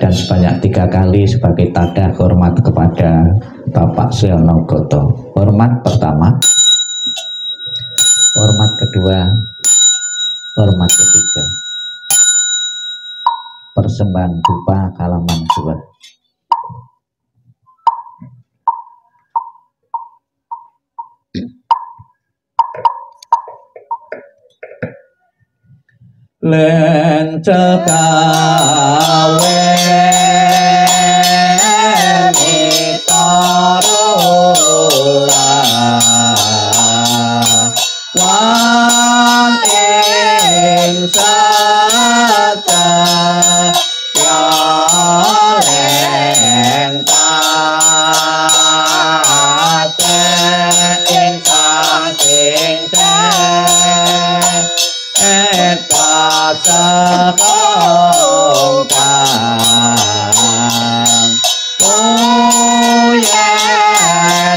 mengucapkan sebanyak 3 kali sebagai tanda hormat kepada Bapak Suyono Goto. Hormat pertama, hormat kedua, hormat ketiga. Persembahan dupa halaman 2. Len cekawe mitorula wan ing saca ya lentate ing saking sekongkang uyen dan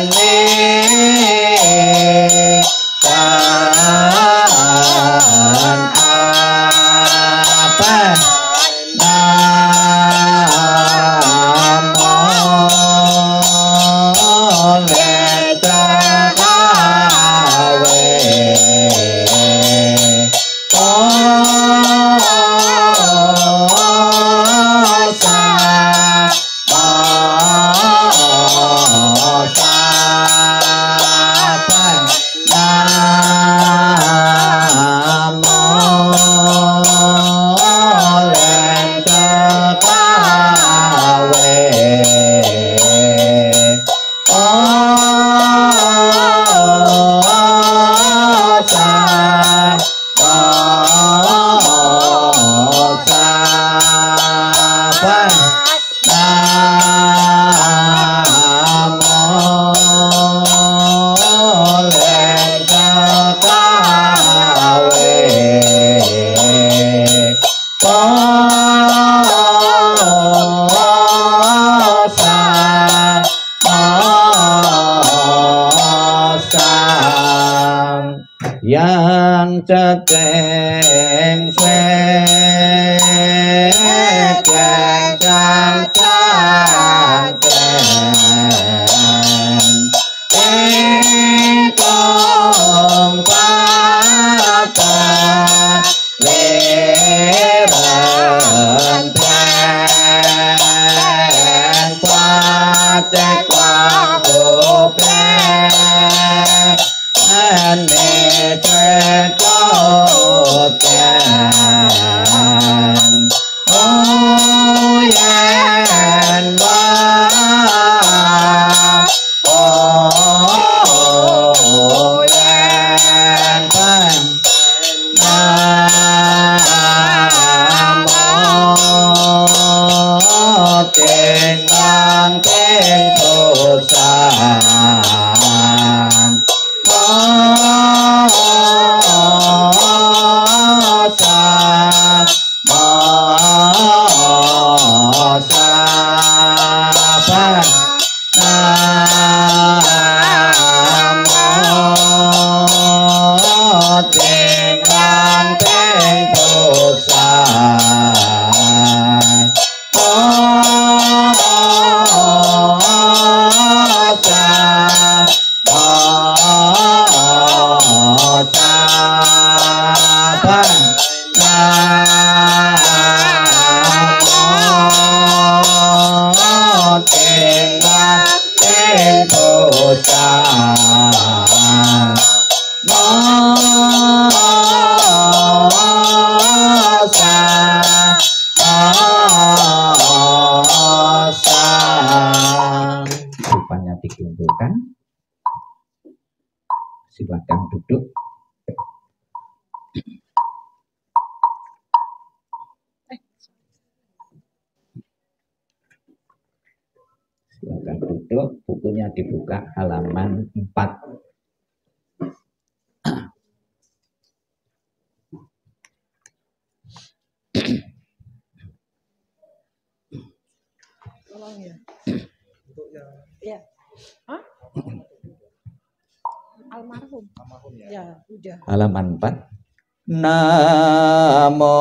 apa namo letakawe yang cekeng swekeng cangcangken ingkang pata lerenteng pacek wakopen ane cekoten uyen uyen namo tinggang ting dosan rupanya dikumpulkan. Silakan duduk. Silakan duduk, bukunya dibuka halaman 4. Ya. Hah? Almarhum. Ya, udah. Halaman 4. Namo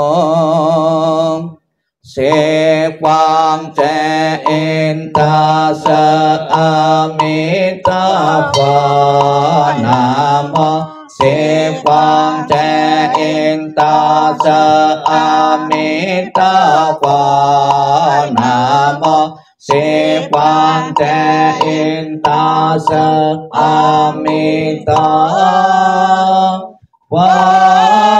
Sĩ quang chế in ta sa amita Phật. Nam mô Sĩ quang chế in ta sa amita Phật. Nam mô Sĩ quang chế in ta sa amita Phật.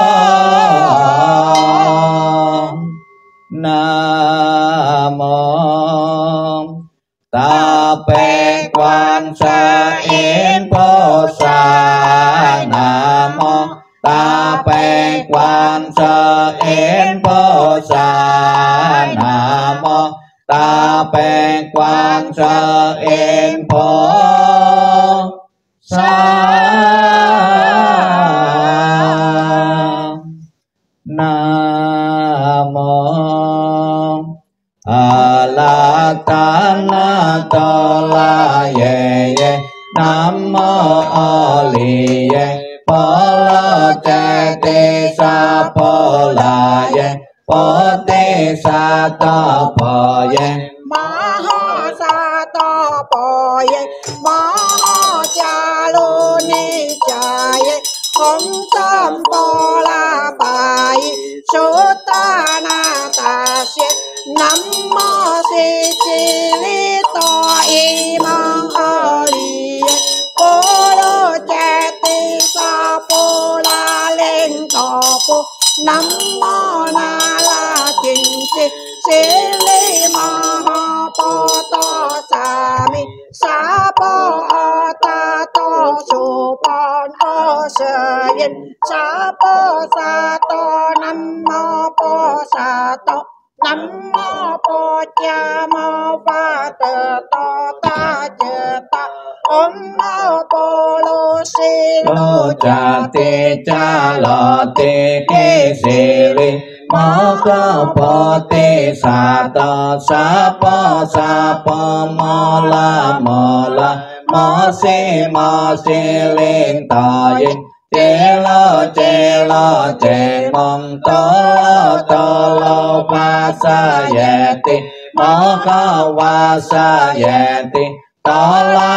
Nam mô Ta Bê Quan Sa In Bồ Sa. Nam mô Ta Bê Quan Sa In Bồ Sa. Nam mô Ta Bê Quan Sa In Bồ Sa. Nam mô A La Ta Na Ta La Ye Ye. Nam mô A Li Ye Bồ La Cha Te Sa Bồ La Ye Bồ Te Sa Ta Bồ Ye Ma ha sa ta po ye ma ha cha lu ni cha ye không tâm po la ba ye so ta na ta se nam mô si chi li to y ma a li ye po lo cha te sa po la lên to po nam mô na la chinh chi si li ma ha po to sa mi sa po ta to su pon o sa yin sa po sa to nam mô po sa to nam mô po cha mô pha tơ to ta chơ ta om mô po lô si Lô cha te cha lo te ke se li ma ca pa te sa ta sa pa ma la ma se lên ta yin che lo che mong to lo pa sa ye ti ma ca wa sa ye ti to la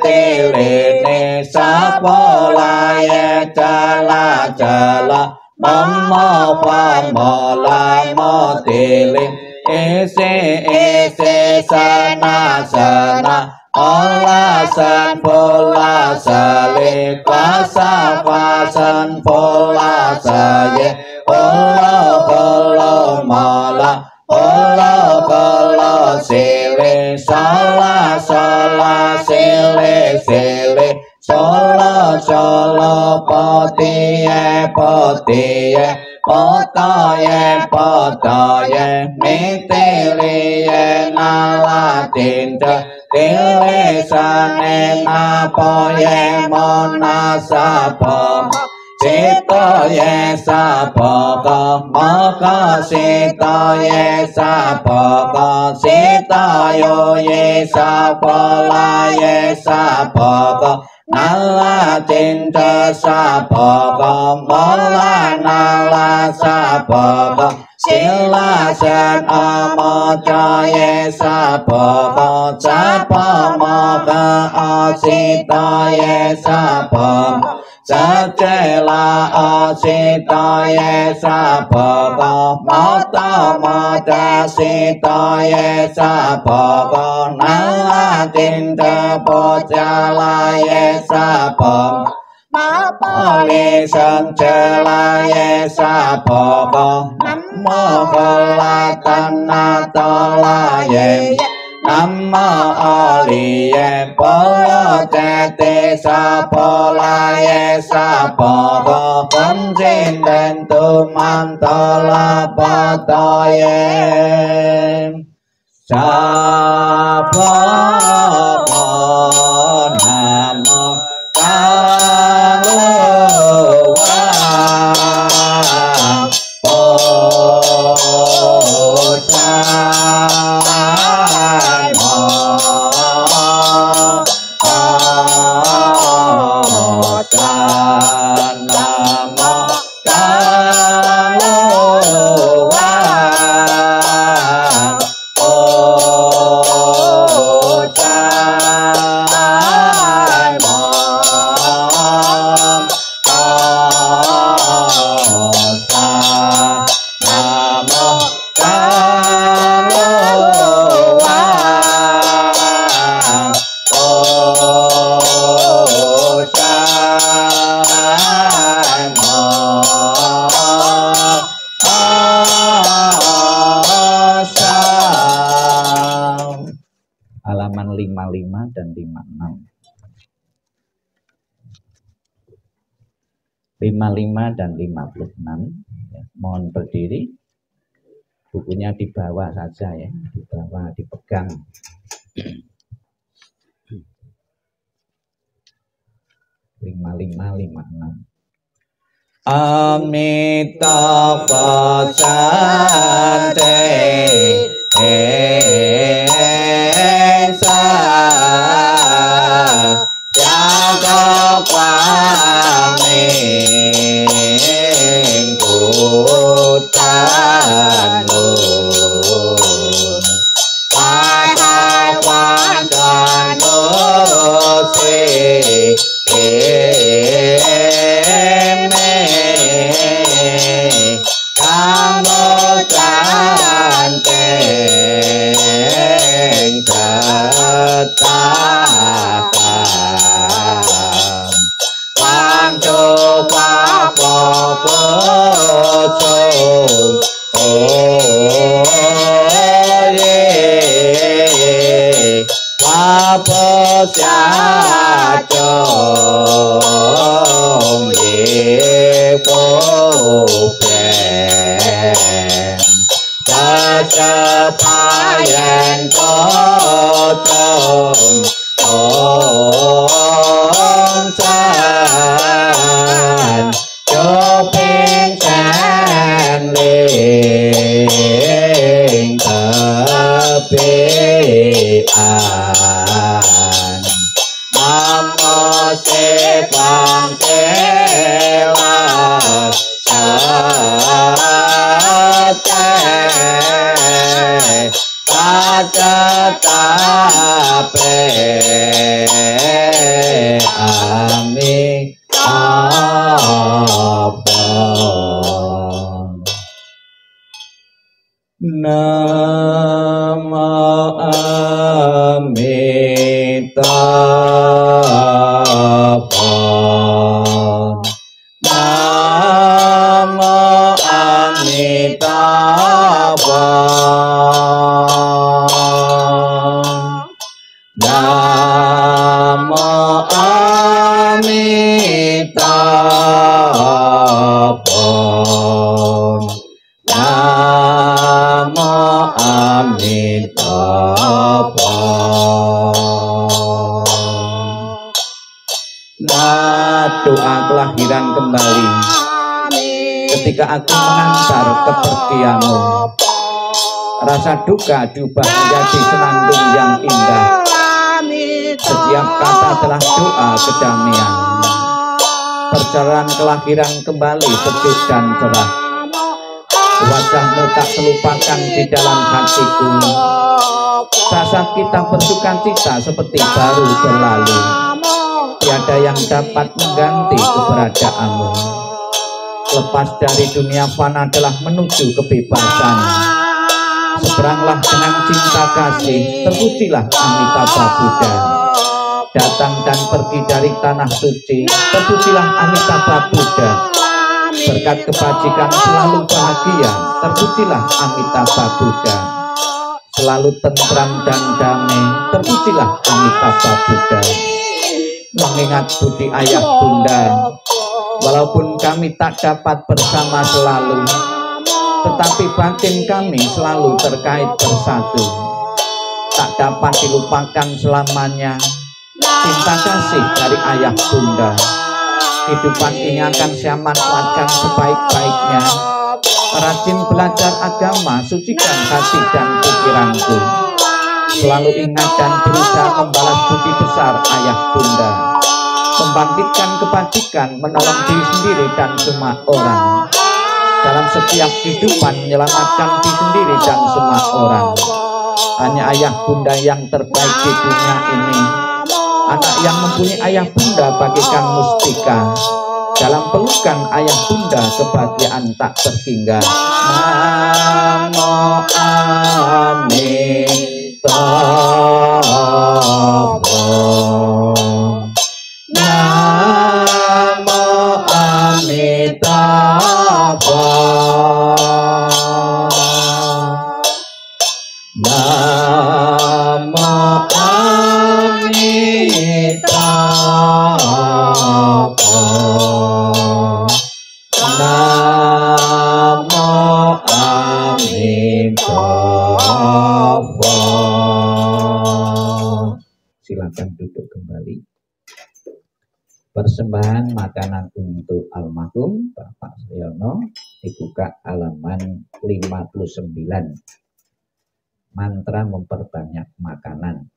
ti li ni sa po la ye cha la mong mo pa mo la mo ti li e se sa na o la san po la sa li pa san po la sa ye o lo mo la po lo si li sa la si li so lo po ti ye po to ye mi ti li ye na la tin cha ti li sa ne na po ye mo na sa po si to ye sa po ko mo ko si to ye sa po ko si to yo ye sa po la ye sa po ko na la tin cha sa po ko mo la na la sa po ko si la san a mo cha ye sa po ko sa po mo ka a si to ye sa po sa che la a si to ye sa po ko mo ta mo cha si to ye sa po ko na la tin cha po cha la ye sa po ma po li san che la ye sa po ko nam mô Phật La Tan Na To La Ye nam mô A Li Ye Bồ La Cha Te Sa Po La Ye Sa Po Ko Phấn Xin Đền Tu Man To La Pa To Ye Sa Po Nam Mô Ca Lu Nam mô Ca Lu 55 dan 56. 55 dan 56 ya, mohon berdiri, bukunya di bawah saja ya, di bawah dipegang. 55, 56. Amitabha Sante Esa Jaga Paming Kutanu Hai hai Wandanu Si Kamu canteng ketakan Pandu papo bocong papo syacong Yepopen Cacapayan kocong Ongsan Joping Senling Kepian Namo Sepang Kela Sate Kacatape Ami Abang Nama Amitabha Nama Amitabha Nama Amitabha Nama Amitabha Nah, doa kelahiran kembali ketika aku mengantar kepergianmu. Rasa duka diubah menjadi senandung yang indah. Setiap kata telah doa kedamaian. Perjalanan kelahiran kembali sejuk dan cerah. Wajahmu tak terlupakan di dalam hatiku. Saat kita bersuka cita seperti baru berlalu. Tiada yang dapat mengganti keberadaanmu. Lepas dari dunia fana adalah menuju kebebasan. Seberanglah dengan cinta kasih, terpujilah Amitabha Buddha. Datang dan pergi dari tanah suci, terpujilah Amitabha Buddha. Berkat kebajikan selalu bahagia, terpujilah Amitabha Buddha. Selalu tentram dan damai, terpujilah Amitabha Buddha. Mengingat budi ayah bunda, walaupun kami tak dapat bersama selalu, tetapi batin kami selalu terkait bersatu. Tak dapat dilupakan selamanya cinta kasih dari ayah bunda. Kehidupan ini akan saya manfaatkan sebaik-baiknya. Rajin belajar agama, sucikan hati dan pikiranku. Selalu ingat dan berusaha membalas budi besar ayah bunda. Membangkitkan kebajikan, menolong diri sendiri dan semua orang. Dalam setiap kehidupan menyelamatkan diri sendiri dan semua orang. Hanya ayah bunda yang terbaik di dunia ini. Anak yang mempunyai ayah bunda bagaikan mustika. Dalam pelukan ayah bunda kebahagiaan tak terhingga. Namo Amitabha. Namo Amitabha. Namo Amitabha. Persembahan makanan untuk almarhum Bapak Suryono dibuka halaman 59. Mantra memperbanyak makanan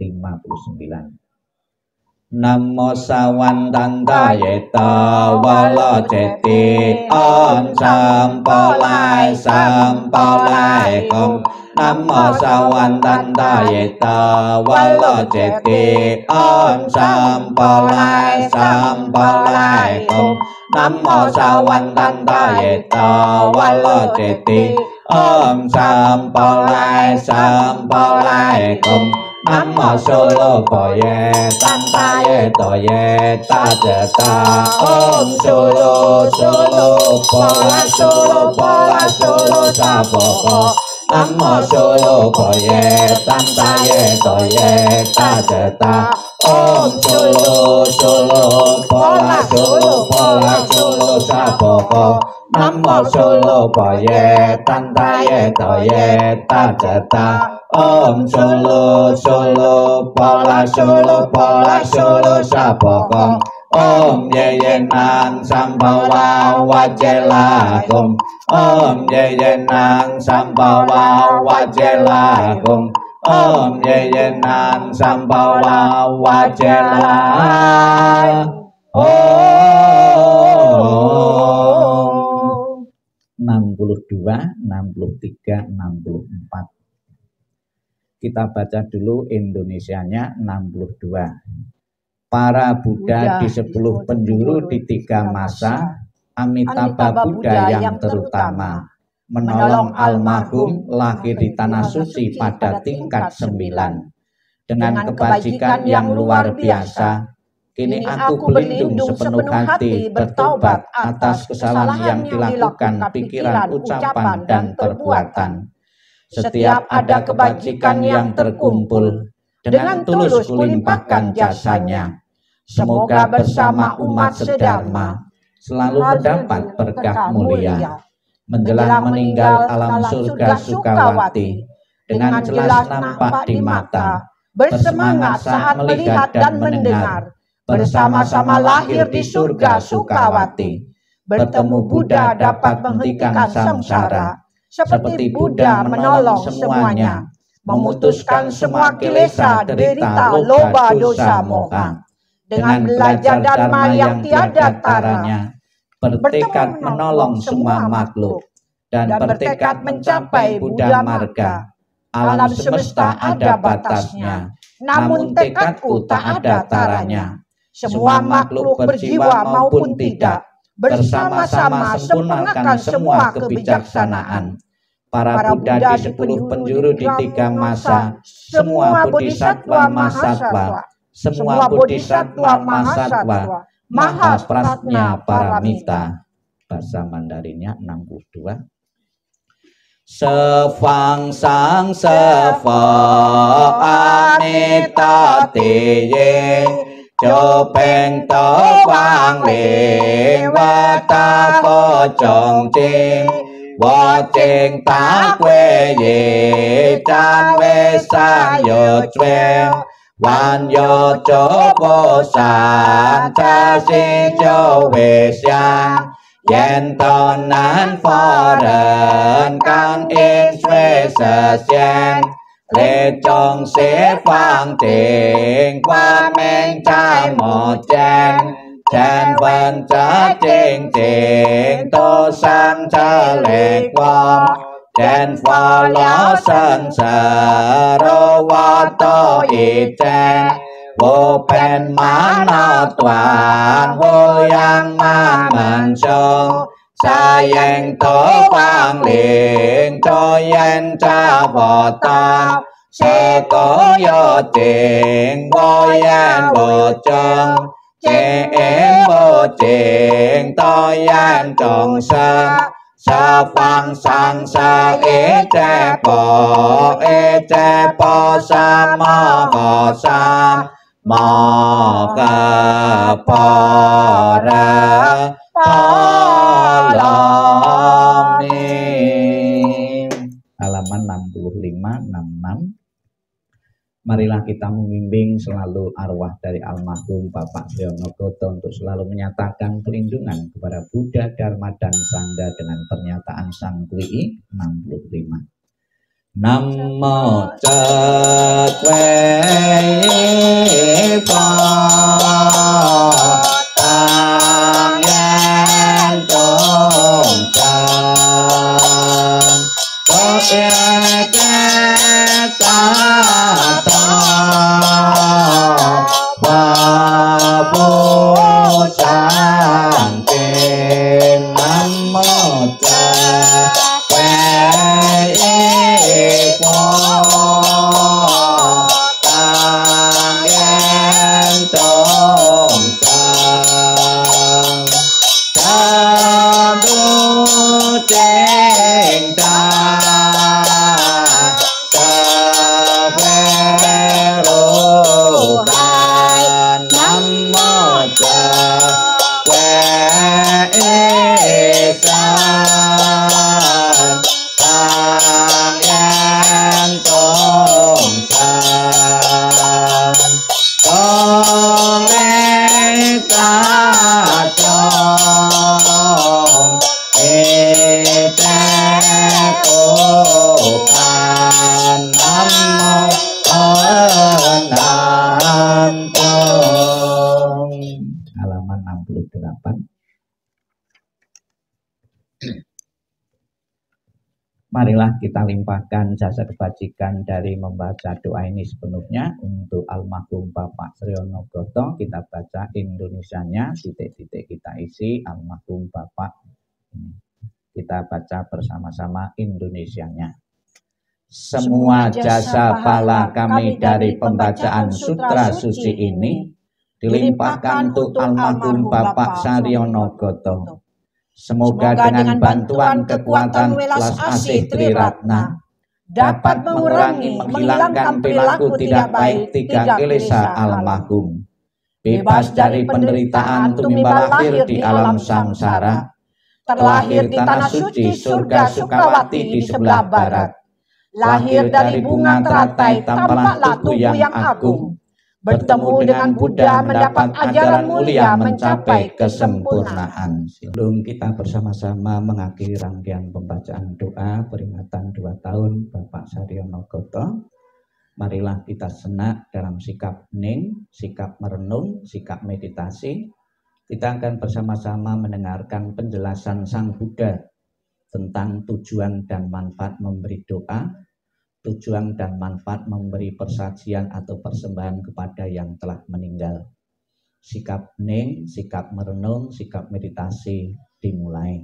59. Namo sawantanta yeta wala ceti on sampolai sampolai kom. Namo sawantanta yeta wala ceti on sampolai sampolai kom. Namo sawantanta yeta wala ceti om sampolai sampolai kom. Namo solo boye tantaye toye tajeta om solo solo pola solo pola solo saboko. Namo solo boye tantaye toye tajeta om solo solo pola solo saboko. Namo solo boye tantaye toye tajeta om solo solo pola solo saboko. Om yeyenang sambawa wajelakum. Om yeyenang sambawa wajelakum. Om yeyenang sambawa wajelakum. 62, 63, 64. Kita baca dulu Indonesianya 62. Para Buddha di 10 penjuru di 3 masa, Amitabha Buddha yang terutama, menolong almarhum lahir di tanah suci pada tingkat 9. Dengan kebajikan yang luar biasa, kini aku berlindung sepenuh hati bertaubat atas kesalahan yang dilakukan pikiran, ucapan, dan perbuatan. Setiap ada kebajikan yang terkumpul, dengan tulus kulimpahkan jasanya. Semoga bersama umat sedharma selalu mendapat berkah mulia. Menjelang meninggal alam surga Sukawati, dengan jelas nampak di mata, bersemangat saat melihat dan mendengar, bersama-sama lahir di surga Sukawati. Bertemu Buddha dapat menghentikan samsara, seperti Buddha menolong semuanya, memutuskan semua kilesa, derita, loba, dosa, moha. Dengan belajar dharma yang tiada taranya, bertekad menolong semua makhluk, dan bertekad mencapai Buddha Marga. Alam semesta ada batasnya, namun tekadku tak ada taranya. Semua makhluk berjiwa maupun tidak, bersama-sama sempurnakan semua kebijaksanaan. Para Buddha di 10 penjuru di 3 masa, semua bodhisatwa mahasatwa, semua bodhisatwa mahasatwa, maha prajna paramita. Bahasa Mandarinnya 62. Sefang sang sefa anita tiye, chopeng to vang li vata pho chong ching, wo ching ta quê ye chan ve sang yo chuen, wan yo cho vô sản cha si cho về sang. Yen ton nan phò rần can yên xuê sờ xiên, lê chong xế phang trình quan men trai một chen. Chen vân trá trình trình tô san cha lê quang, chen phò ló sân sờ rô vò tô y chen. Vô pen má nó toàn vô yang ma mình sông, sa yen tố vang liền cho yen cha vò ta. Sẽ có do tiền vô yen vô chân, chế em vô chuyện to yen tròn sân. Sa phang sang sa e che po sa ma ho sa. Mô Ca Phật Ra Halaman 65, 66. Marilah kita membimbing selalu arwah dari almarhum Bapak Sriono Goto untuk selalu menyatakan perlindungan kepada Buddha, Dharma, dan Sangha dengan pernyataan Sang Kui 65. Namo Cakwe Pa Tang Yen Tong Sang Kote Keta Ta Babu Sangkin Namo Cakwe Tang Yen Tong Sang Sadu Ceng Tang Sawerukan Namo Cakwe Esan Tang Yen Tong Sang Toleh Tacong Itekokan Namo Anantong. Halaman 68. Marilah kita limpahkan jasa kebajikan dari membaca doa ini sepenuhnya untuk almarhum Bapak Sriono Goto. Kita baca Indonesianya, titik-titik kita isi almarhum Bapak. Kita baca bersama-sama Indonesianya. Semua jasa pahala kami dari pembacaan sutra suci ini dilimpahkan untuk almarhum Bapak Sriono Goto. Semoga dengan bantuan kekuatan welas asih Triratna dapat mengurangi, menghilangkan perilaku tidak baik tiga kilesa almarhum. Bebas dari penderitaan tumimbal lahir di alam samsara, terlahir di tanah suci surga Sukawati di sebelah barat. Lahir dari bunga teratai tampaklah tubuh yang agung. Bertemu dengan Buddha mendapat ajaran mulia mencapai kesempurnaan. Sebelum kita bersama-sama mengakhiri rangkaian pembacaan doa peringatan 2 tahun Bapak Sriono Goto, marilah kita senak dalam sikap hening, sikap merenung, sikap meditasi. Kita akan bersama-sama mendengarkan penjelasan Sang Buddha tentang tujuan dan manfaat memberi doa, tujuan dan manfaat memberi persaksian atau persembahan kepada yang telah meninggal. Sikap hening, sikap merenung, sikap meditasi dimulai.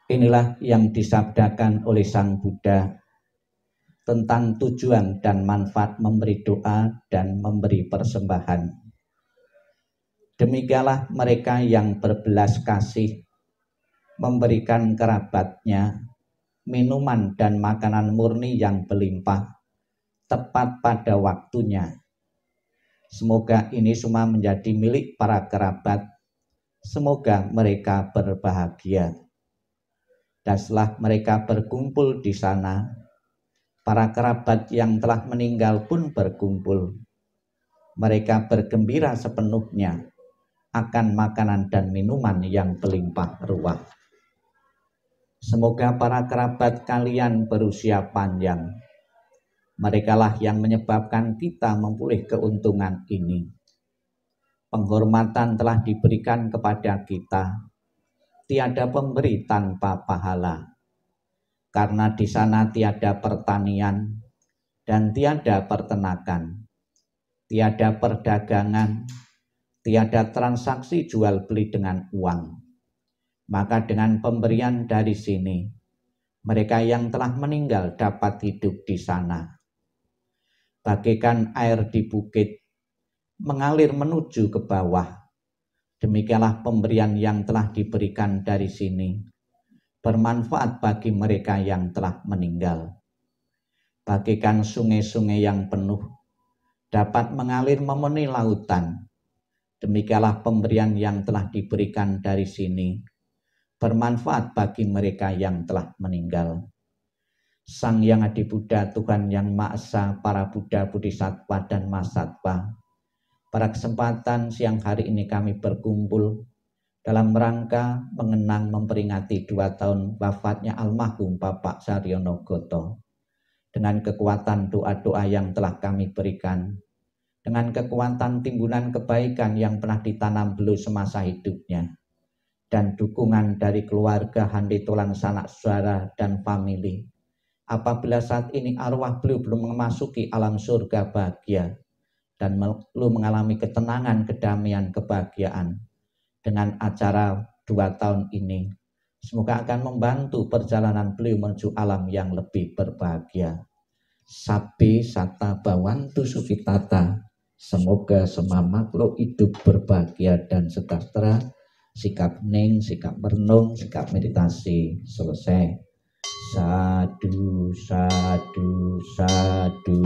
Inilah yang disabdakan oleh Sang Buddha tentang tujuan dan manfaat memberi doa dan memberi persembahan. Demikianlah mereka yang berbelas kasih memberikan kerabatnya minuman dan makanan murni yang berlimpah tepat pada waktunya. Semoga ini semua menjadi milik para kerabat. Semoga mereka berbahagia. Dan setelah mereka berkumpul di sana, para kerabat yang telah meninggal pun berkumpul. Mereka bergembira sepenuhnya akan makanan dan minuman yang berlimpah ruah. Semoga para kerabat kalian berusia panjang. Merekalah yang menyebabkan kita memperoleh keuntungan ini. Penghormatan telah diberikan kepada kita. Tiada pemberi tanpa pahala. Karena di sana tiada pertanian dan tiada peternakan. Tiada perdagangan, tiada transaksi jual beli dengan uang. Maka dengan pemberian dari sini, mereka yang telah meninggal dapat hidup di sana. Bagaikan air di bukit, mengalir menuju ke bawah. Demikianlah pemberian yang telah diberikan dari sini, bermanfaat bagi mereka yang telah meninggal. Bagaikan sungai-sungai yang penuh, dapat mengalir memenuhi lautan. Demikianlah pemberian yang telah diberikan dari sini, bermanfaat bagi mereka yang telah meninggal. Sang Yang Adi Buddha, Tuhan Yang Maha Esa, para Buddha, Bodhisattva, dan Mahasattva. Pada kesempatan siang hari ini kami berkumpul dalam rangka mengenang memperingati 2 tahun wafatnya almarhum Bapak Saryono Goto. Dengan kekuatan doa-doa yang telah kami berikan, dengan kekuatan timbunan kebaikan yang pernah ditanam beliau semasa hidupnya, dan dukungan dari keluarga, handitolan, sanak saudara, dan famili. Apabila saat ini arwah beliau belum memasuki alam surga bahagia dan belum mengalami ketenangan, kedamaian, kebahagiaan dengan acara 2 tahun ini, semoga akan membantu perjalanan beliau menuju alam yang lebih berbahagia. Sabi sata bawantu sukitata, semoga semua makhluk hidup berbahagia dan sejahtera. Sikap ning, sikap merenung, sikap meditasi selesai. Sadu, sadu, sadu.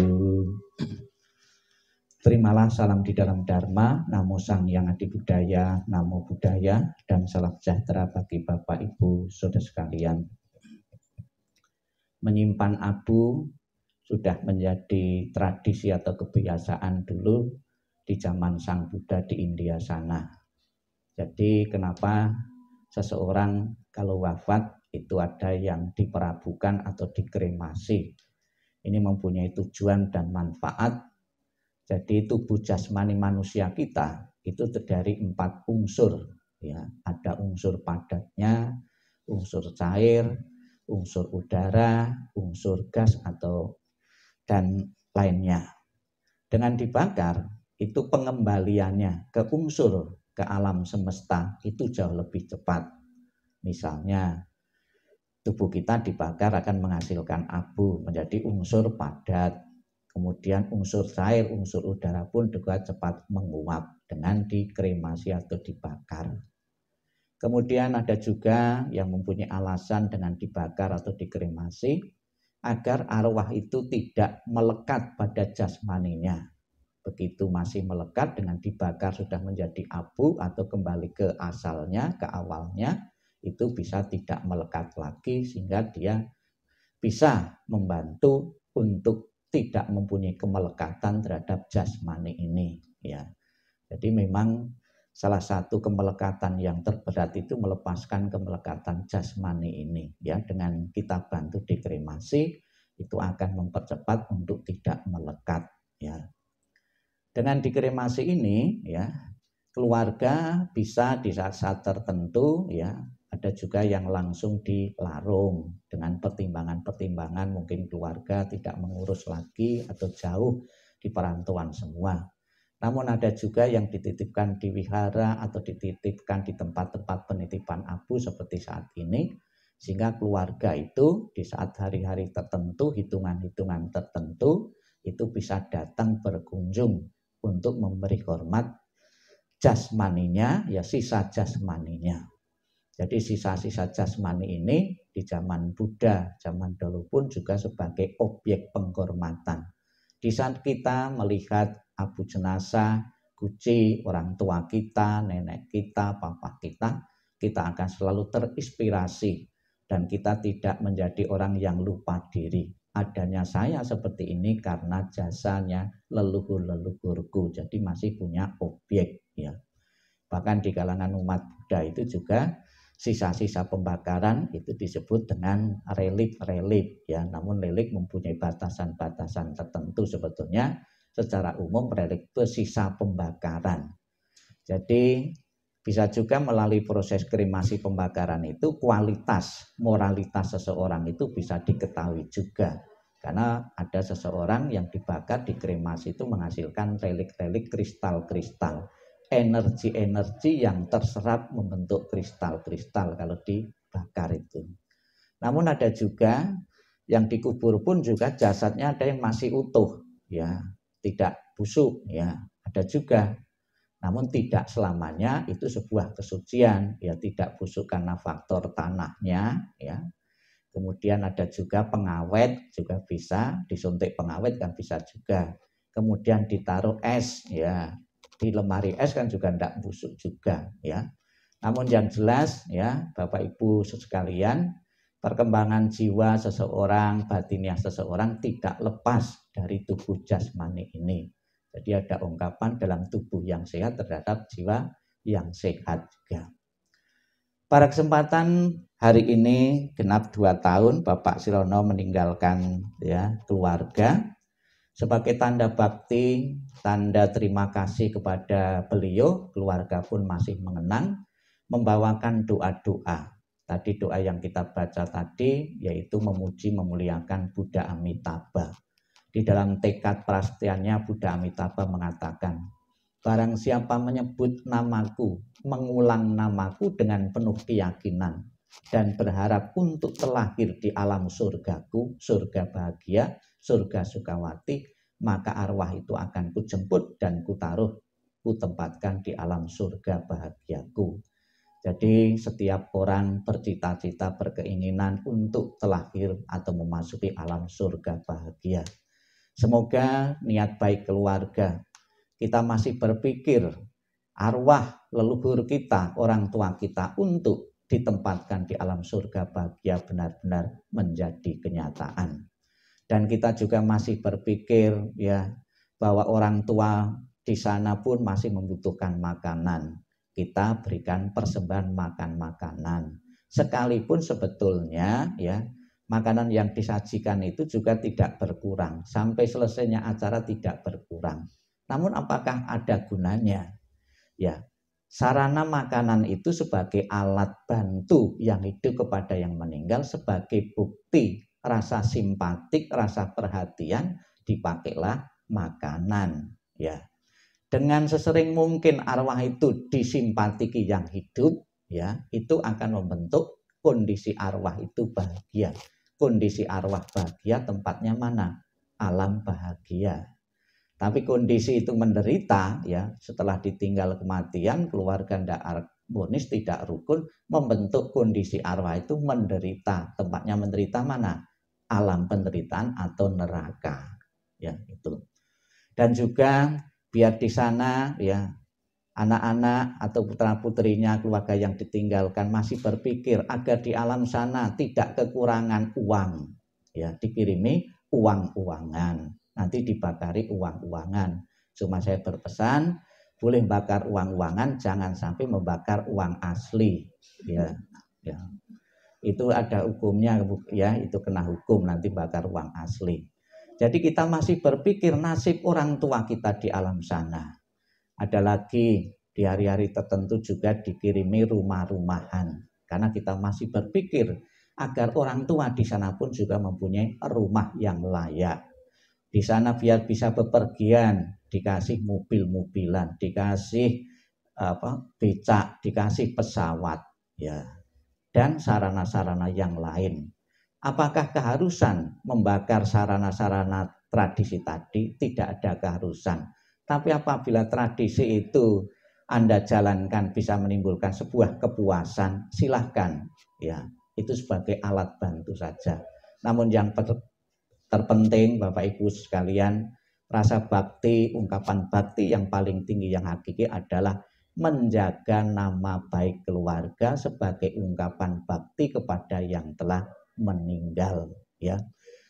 Terimalah salam di dalam Dharma, Namo Sang Yang Adi Budaya, Namo Buddhaya, dan salam sejahtera bagi Bapak Ibu saudara sekalian. Menyimpan abu sudah menjadi tradisi atau kebiasaan dulu di zaman Sang Buddha di India sana. Jadi kenapa seseorang kalau wafat itu ada yang diperabukan atau dikremasi. Ini mempunyai tujuan dan manfaat. Jadi tubuh jasmani manusia kita itu terdiri 4 unsur. Ya, ada unsur padatnya, unsur cair, unsur udara, unsur gas atau dan lainnya. Dengan dibakar itu pengembaliannya ke unsur, ke alam semesta itu jauh lebih cepat. Misalnya tubuh kita dibakar akan menghasilkan abu menjadi unsur padat. Kemudian unsur cair, unsur udara pun juga cepat menguap dengan dikremasi atau dibakar. Kemudian ada juga yang mempunyai alasan dengan dibakar atau dikremasi agar arwah itu tidak melekat pada jasmaninya. Begitu masih melekat, dengan dibakar sudah menjadi abu atau kembali ke asalnya, ke awalnya, itu bisa tidak melekat lagi sehingga dia bisa membantu untuk tidak mempunyai kemelekatan terhadap jasmani ini, ya. Jadi memang salah satu kemelekatan yang terberat itu melepaskan kemelekatan jasmani ini, ya. Dengan kita bantu dikremasi itu akan mempercepat untuk tidak melekat, ya. Dengan dikremasi ini, ya, keluarga bisa di saat-saat tertentu, ya. Ada juga yang langsung dilarung dengan pertimbangan-pertimbangan, mungkin keluarga tidak mengurus lagi atau jauh di perantauan semua. Namun ada juga yang dititipkan di wihara atau dititipkan di tempat-tempat penitipan abu seperti saat ini, sehingga keluarga itu di saat hari-hari tertentu, hitungan-hitungan tertentu, itu bisa datang berkunjung untuk memberi hormat jasmaninya, ya, sisa jasmaninya. Jadi sisa-sisa jasmani ini di zaman Buddha, zaman dahulu pun juga sebagai objek penghormatan. Di saat kita melihat abu jenazah, guci orang tua kita, nenek kita, papa kita, kita akan selalu terinspirasi dan kita tidak menjadi orang yang lupa diri. Adanya saya seperti ini karena jasanya leluhur-leluhurku. Jadi masih punya objek, ya. Bahkan di kalangan umat Buddha itu juga sisa-sisa pembakaran itu disebut dengan relik-relik, ya. Namun relik mempunyai batasan-batasan tertentu sebetulnya. Secara umum relik itu sisa pembakaran. Jadi bisa juga melalui proses kremasi pembakaran itu kualitas, moralitas seseorang itu bisa diketahui juga. Karena ada seseorang yang dibakar, dikremasi itu menghasilkan relik-relik kristal-kristal. Energi-energi yang terserap membentuk kristal-kristal kalau dibakar itu. Namun ada juga yang dikubur pun juga jasadnya ada yang masih utuh, ya, tidak busuk, ya, ada juga. Namun tidak selamanya itu sebuah kesucian, ya, tidak busuk karena faktor tanahnya, ya. Kemudian ada juga pengawet, juga bisa disuntik pengawet kan bisa juga. Kemudian ditaruh es, ya. Di lemari es kan juga tidak busuk juga, ya. Namun yang jelas, ya, Bapak Ibu sekalian, perkembangan jiwa seseorang, batiniah seseorang tidak lepas dari tubuh jasmani ini. Jadi ada ungkapan dalam tubuh yang sehat terhadap jiwa yang sehat juga. Pada kesempatan hari ini genap 2 tahun Bapak Sirono meninggalkan ya keluarga. Sebagai tanda bakti, tanda terima kasih kepada beliau, keluarga pun masih mengenang, membawakan doa-doa. Tadi doa yang kita baca tadi yaitu memuji memuliakan Buddha Amitabha. Di dalam tekad prastiannya Buddha Amitabha mengatakan, barang siapa menyebut namaku, mengulang namaku dengan penuh keyakinan dan berharap untuk terlahir di alam surgaku, surga bahagia, surga Sukawati, maka arwah itu akan kujemput dan kutaruh, kutempatkan di alam surga bahagiaku. Jadi setiap orang bercita-cita, berkeinginan untuk terlahir atau memasuki alam surga bahagia. Semoga niat baik keluarga, kita masih berpikir arwah leluhur kita, orang tua kita untuk ditempatkan di alam surga bahagia benar-benar menjadi kenyataan. Dan kita juga masih berpikir ya bahwa orang tua di sana pun masih membutuhkan makanan. Kita berikan persembahan makan makanan. Sekalipun sebetulnya ya makanan yang disajikan itu juga tidak berkurang. Sampai selesainya acara tidak berkurang. Namun apakah ada gunanya? Ya, sarana makanan itu sebagai alat bantu yang hidup kepada yang meninggal, sebagai bukti rasa simpatik, rasa perhatian, dipakailah makanan. Ya, dengan sesering mungkin arwah itu disimpatiki yang hidup, ya, itu akan membentuk kondisi arwah itu bahagia. Kondisi arwah bahagia tempatnya mana? Alam bahagia. Tapi kondisi itu menderita, ya, setelah ditinggal kematian, keluarga tidak harmonis, tidak rukun, membentuk kondisi arwah itu menderita. Tempatnya menderita mana? Alam penderitaan atau neraka, ya itu. Dan juga biar di sana ya anak-anak atau putra-putrinya, keluarga yang ditinggalkan masih berpikir agar di alam sana tidak kekurangan uang, ya dikirimi uang-uangan, nanti dibakari uang-uangan. Cuma saya berpesan boleh bakar uang-uangan, jangan sampai membakar uang asli, ya. Itu ada hukumnya, ya, itu kena hukum nanti bakar uang asli. Jadi kita masih berpikir nasib orang tua kita di alam sana. Ada lagi di hari-hari tertentu juga dikirimi rumah-rumahan, karena kita masih berpikir agar orang tua di sana pun juga mempunyai rumah yang layak. Di sana biar bisa bepergian, dikasih mobil-mobilan, dikasih becak, dikasih pesawat, ya. Dan sarana-sarana yang lain. Apakah keharusan membakar sarana-sarana tradisi tadi? Tidak ada keharusan. Tapi apabila tradisi itu Anda jalankan bisa menimbulkan sebuah kepuasan, silahkan. Ya, itu sebagai alat bantu saja. Namun yang terpenting Bapak Ibu sekalian, rasa bakti, ungkapan bakti yang paling tinggi yang hakiki adalah menjaga nama baik keluarga sebagai ungkapan bakti kepada yang telah meninggal, ya.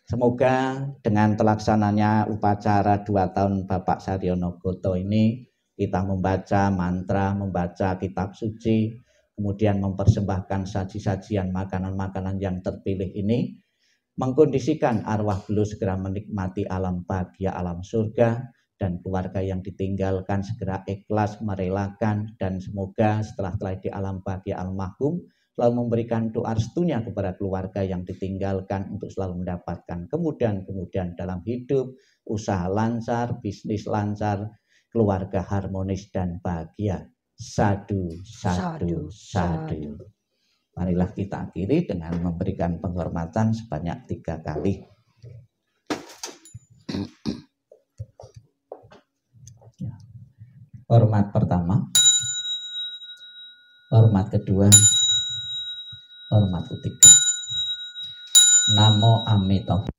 Semoga dengan terlaksananya upacara 2 tahun Bapak Saryono Goto ini, kita membaca mantra, membaca kitab suci, kemudian mempersembahkan saji-sajian makanan-makanan yang terpilih ini, mengkondisikan arwah beliau segera menikmati alam bahagia, alam surga, dan keluarga yang ditinggalkan segera ikhlas merelakan, dan semoga setelah di alam bahagia almarhum selalu memberikan doa restunya kepada keluarga yang ditinggalkan untuk selalu mendapatkan kemudahan-kemudahan dalam hidup, usaha lancar, bisnis lancar, keluarga harmonis dan bahagia. Sadu, sadu, sadu. Marilah kita akhiri dengan memberikan penghormatan sebanyak 3 kali. Hormat pertama, hormat kedua, hormat ketiga. Namo Amitoba.